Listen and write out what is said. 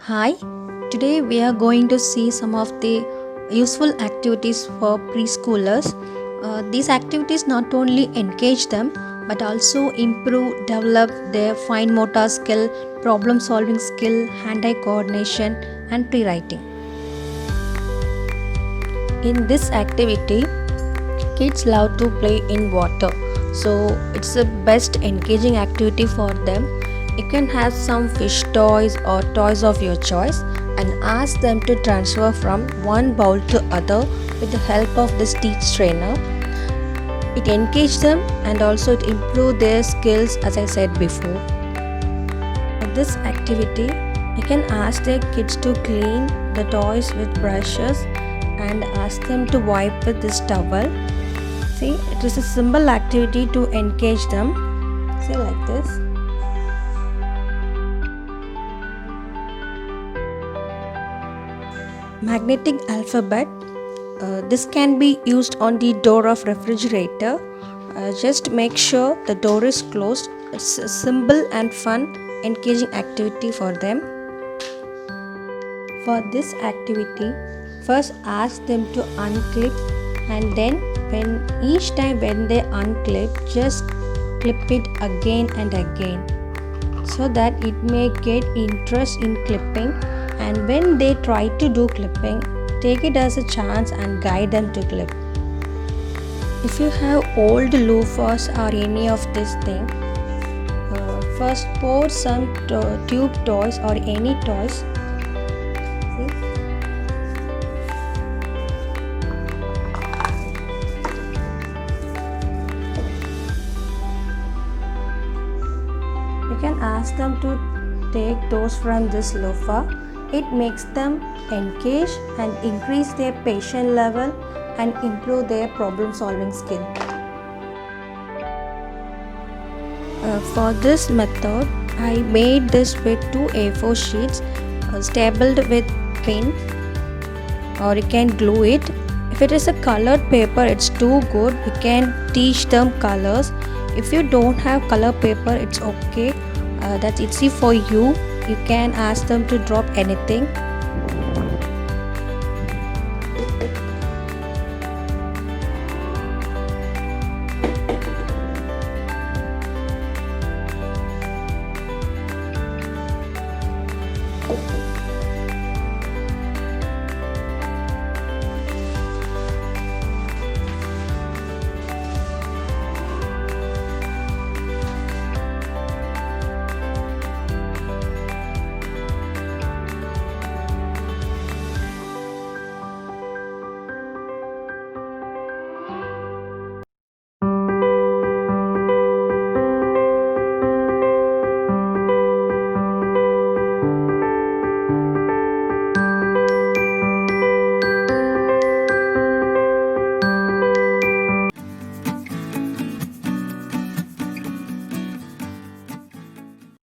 Hi, today we are going to see some of the useful activities for preschoolers. These activities not only engage them but also improve, develop their fine motor skill, problem solving skill, hand eye coordination, and pre writing. In this activity, kids love to play in water, so it's the best engaging activity for them. You can have some fish toys or toys of your choice and ask them to transfer from one bowl to other with the help of this teach trainer. It engages them and also it improve their skills, as I said before. For this activity, you can ask their kids to clean the toys with brushes and ask them to wipe with this towel. See, it is a simple activity to engage them. See, like this. Magnetic alphabet. This can be used on the door of refrigerator. Just make sure the door is closed. It's a simple and fun, engaging activity for them. For this activity, first ask them to unclip, and then each time when they unclip, just clip it again and again so that it may get interest in clipping. And when they try to do clipping, take it as a chance and guide them to clip. If you have old loofahs or any of this thing, first pour some tube toys or any toys. See? You can ask them to take those from this loofah. It makes them engage and increase their patience level and improve their problem solving skill. For this method, I made this with two A4 sheets stapled with pin, or you can glue it. If it is a colored paper, it's too good. You can teach them colors. If you don't have color paper, it's okay. That's easy for you. You can ask them to drop anything.